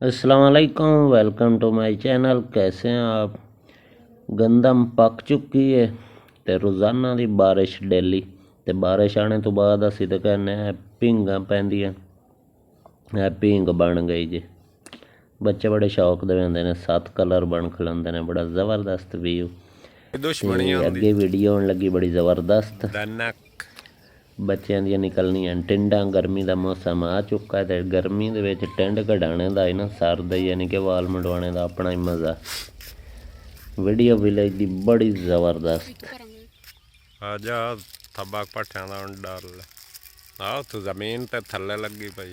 अस्सलाम वालेकुम, welcome to my channel. कैसे हैं आप? गंदम पक चुकी है तो रोज़ाना की बारिश डेली तो बारिश आने तो बाद असी तो कहने भींगा पैंदियां भींग बन गई जी। बच्चे बड़े शौक दे होंदे ने, 7 कलर बन खलोंदे ने, बड़ा ज़बरदस्त व्यू। अगे वीडियो आने लगी बड़ी ज़बरदस्त। बच्चों दी निकलनियां टिंडां। गर्मी का मौसम आ चुका है तो गर्मी दे विच टिंड कढाने का ही ना सरद, यानी कि वाल मंडवाने का अपना ही मज़ा। वीडियो विलेज की बड़ी ज़बरदस्त। आजा थब्बा भट्ठियां दा डर आओ तो जमीन ते थल्ले लगी पई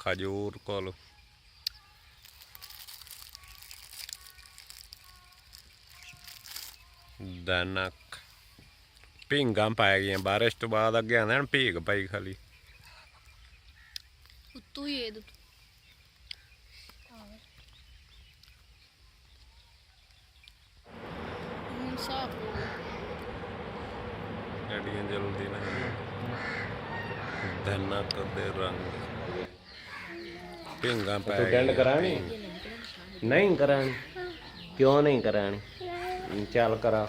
खजूर कोल। दनक भींगा पै गई बारिश तो बाद अगे आंदे भीग पई खाली गड्डियां जल्दी ना दनक दे रंग भींगा पै टेंड करानी नहीं करानी? क्यों नहीं करानी? चल करा।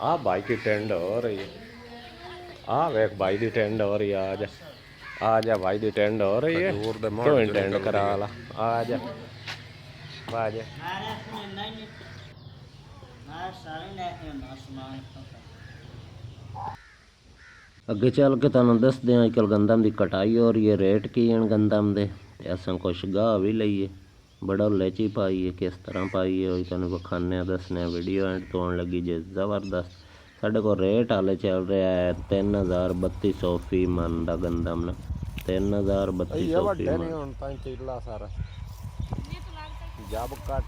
आ भाई की टेंड हो रही है। आ वेख भाई की टेंड हो रही है। आ जा भाई की टेंड हो रही है। तो ही टेंड करा ला। आ जा आ जा। अगे चल के तुहानू दसदे हैं अजकल गंदम की कटाई हो रही है, रेट की हैं गंदम दे। असां कुछ गाह भी लईए, बड़ा उल्ले च ही पाईए, किस तरह पाईए वही तुहानू विखाने दसने। वीडियो एंड तो आने लगी जे ज़बरदस्त। साढ़े को रेट हाले चल रहा है 3000-3200 फी मन का गंदम ना। 3000-3200 फी मन। जब कट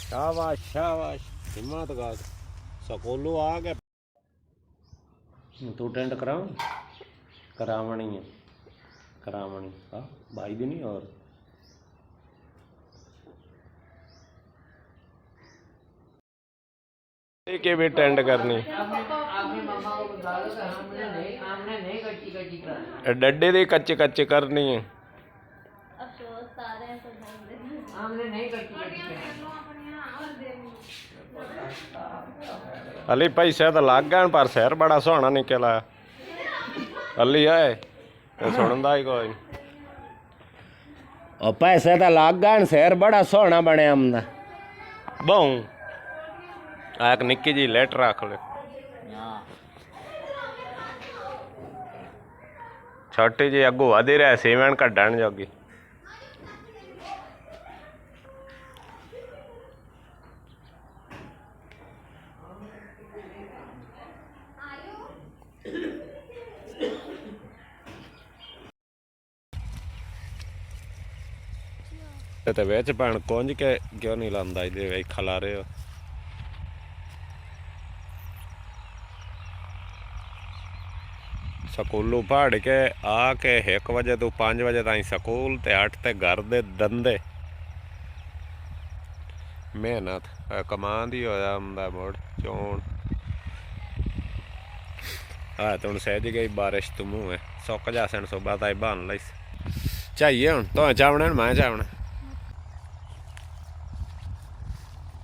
शाबाश शाबाश हिम्मत गाद स्कूलों आ गए। तू टेंट कराऊं? करावनी है, करावनी। हाँ भाई भी नहीं और के भी टेंड करनी डड्डे दी कच्ची कच्ची करनी है। अली पैसे तो लग गए पर शहर बड़ा सोहना निकला अली है सुनता ही कोई। और पैसे तो लग गए, शहर बड़ा सोहना बनया हमदा। बहु एक निक्की जी लेट रख ले छोटी जी अगू वधी रहा सीमेंट कढ़न जोगी। ते विच भैन कुंज के क्यों नहीं लांदा ये खलारे हो। स्कूलों पढ़ के आके 1 बजे तो 5 बजे ताईं स्कूल ते 8 ते घर दे धंधे मेहनत कमांद ही होया हुंदा मुड़ चोण। हाँ तो हूँ सहज गई बारिश तो मुँह है सुक जा सन सुबह ताई बन लईस चाहिए हूँ तो चावना मैं चावना।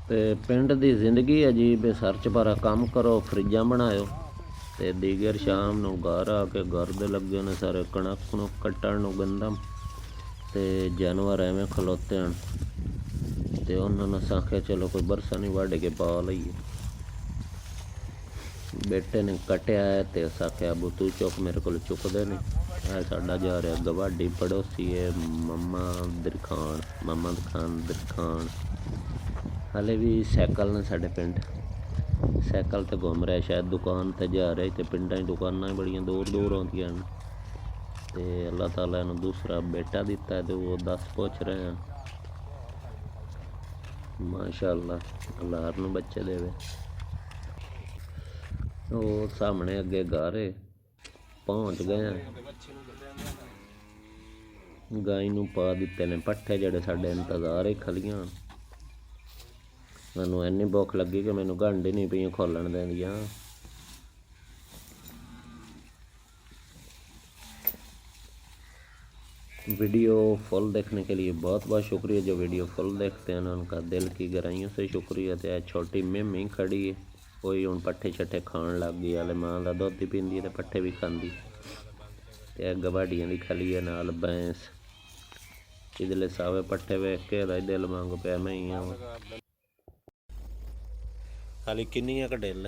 ते पिंड दी जिंदगी अजीब है। सर्च पर काम करो, फ्रिजा बनाओ ते दीगर शाम नू घर आके घर दे लगे ने सारे कणक नू कट्टण नू गंदम ते जानवर एवें खलोते हैं ते उन्होंने आख्या चलो कोई बरसा नहीं वाढ़ के पा लईए। बेटे ने कटिया है तो आख्या अबू तू चुक, मेरे को चुकते नहीं। है साडा जा रहा गवाडी पड़ोसी है मम्मद खान दरखान। हाले भी सैकल ने साढ़े पिंड, सैकल तो घूम रहा, शायद दुकान तो जा रहा है। तो पिंडा दुकाना बड़िया दूर दूर आउंदियां ने ते अल्लाह ताला ने दूसरा बेटा दिता है तो वो 10 पुछ रहे हैं। माशाअल्लाह अल्लाह हर नूं बच्चे देवे। वो सामने अगे गारे पहुँच गए हैं। गाय नूं पा दिते ने पट्ठे जड़े साडे इंतजार ही खलियां। मैनू इन्नी भुख लगी कि मैनू गंढ ही नहीं पई खोलन देंदियां। वीडियो फुल देखने के लिए बहुत बहुत शुक्रिया। जो वीडियो फुल देखते हैं ना उनका दिल की गहराइयों से शुक्रिया। तो छोटी मिमी खड़ी है, कोई हूँ पट्ठे छट्ठे खान लग गई। हाले माँ का दुध ही पींदी है, पट्ठे भी खाती। तो गवाडियां की खली है नाल भैंस। इधले सावे पट्ठे वेख के दिल मंग पिया मैं ही आवां। खाली किन्नियां क डिल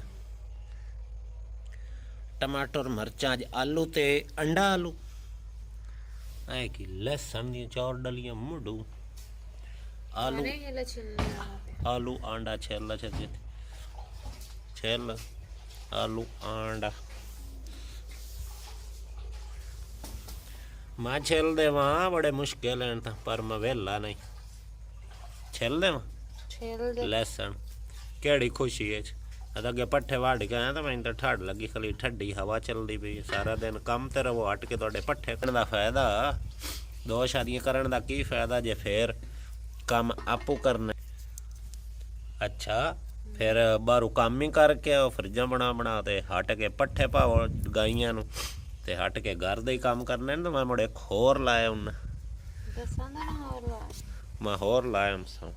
टमाटर मिर्चां अज आलू ते अंडा आलू ऐ कि लहसन दी 4 डलियां मुडू आलू आलू आंडा छेल छेल आलू आंडा मैं छेल देवां बड़े मुश्किल हैं पर मैं वेला नहीं छेल देवां लहसन केड़ी खुशी है। अगे पट्ठे वाड़ के आया तो मैं तो ठंड लगी, खाली ठंडी हवा चलती पई। सारा दिन कम ते रवो हट के तुहाडे पट्ठे करने का फायदा, 2 शादियां करने का की फायदा जे फिर कम आपू करना। अच्छा फिर बाहरों काम ही करके फ्रिजा बना ते हट के पट्ठे पाओ गाइयां नूं ते हट के घर दे ही काम करने। तो मैं मुड़े एक होर लाया उन्हें मैं होर लाया सा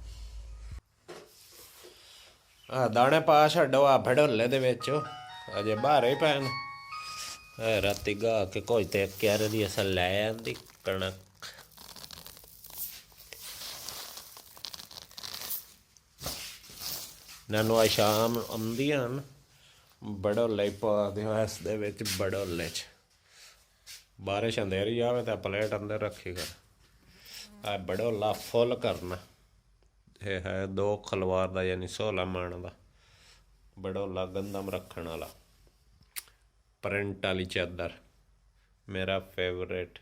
दाने पा छड्डो आ भड़ोले दे विच अजे बाहर ही पैन। राती गा के कोई ते क्यारे दी अस लै आंदी कणक। नैनू आ शाम आंदियां न बड़ोले पा दिओ इस दे विच बड़ोले च। बारिश अंधेरी आवे तो प्लेट अंदर रखी कर आ बड़ोला फुल करना। ये है 2 खलवार का यानी 16 मन का बड़ोला गंदम रखने वाला प्रिंट वाली चादर मेरा फेवरेट।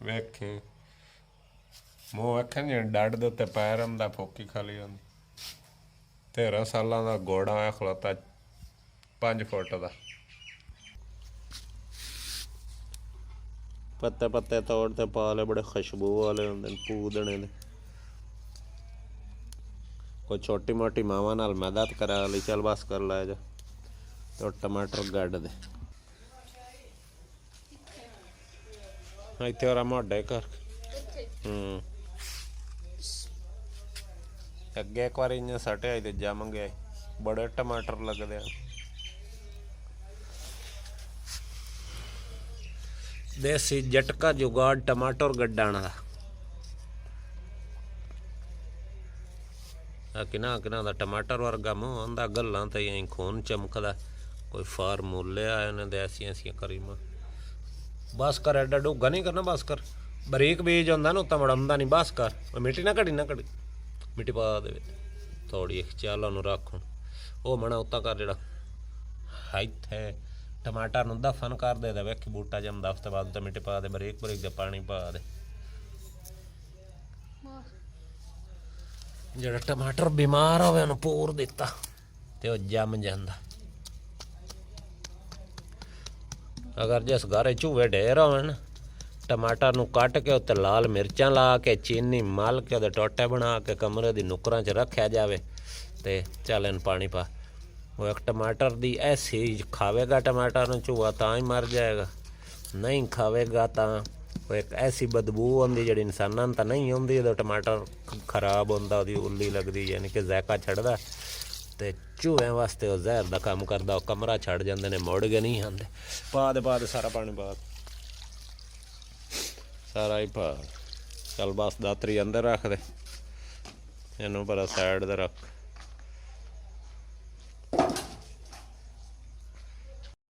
वेखी मूँह वेखें जी डड दे उत्ते पैर आंदा फोकी खाली आंदी। 13 साल का घोड़ा है खलोता 5 फुट का। पत्ते पत्ते तोड़ते पा ले बड़े खुशबू वाले होंगे पूदने दे। कोई छोटी मोटी मावा नाल मदद करा ली चल बस कर लै जा। तो टमाटर गड्ढ दे इत्थे और मोढे कर अगे एक बार इं सटे तो जम गए बड़े टमाटर लगते हैं। देसी झटका जुगाड़ टमाटर गड्ढण दा किना किना दा टमाटर वर्गा मूँह आंदा गल्लां ते यहीं खून चमकदा। कोई फार्मूले आए ने ऐसियां ऐसियां करी मां बस कर एडा डूगा नहीं करना बस कर। बरीक बीज होंदा ना उत्ता मड़ांदा नहीं बस कर। मिट्टी ना कड़ी मिट्टी पा दे थोड़ी चल ओनू रख हुण ओ मना उत्ता कर जेड़ा इत्थे टमाटर नूं दफन कर दे वेखी बूटा जमदा उस तो बाद उत्ते मिट्टी पा दे बरीक बरीक दे पानी पा दे। जेड़ा टमाटर बीमार होवे उन्हें पूर दिता ते ओ जम जांदा। अगर जिस घर चूहे ढेर होवे ना टमाटर नूं कट के उत्ते लाल मिर्चां ला के चीनी मल के उहदे टोटे बना के कमरे दी नुकरां च रखिया जावे ते चल इन पानी पा। वो एक टमाटर दी ऐसी खावेगा टमाटर नूं चूहा तां ही मर जाएगा, नहीं खावेगा तां वो एक ऐसी बदबू आती जी इंसाना तो नहीं आती। जो टमाटर खराब होंदा उहदी उल्ली लगती यानी कि जैका छड़दा तो चूहे वास्ते वो जहर का काम करता। कमरा छड़ जाते हैं मुड़ के नहीं आते। पा दे सारा पानी पा सारा ही पा चल बस दातरी अंदर रख दे इनू पर साइड ते रख।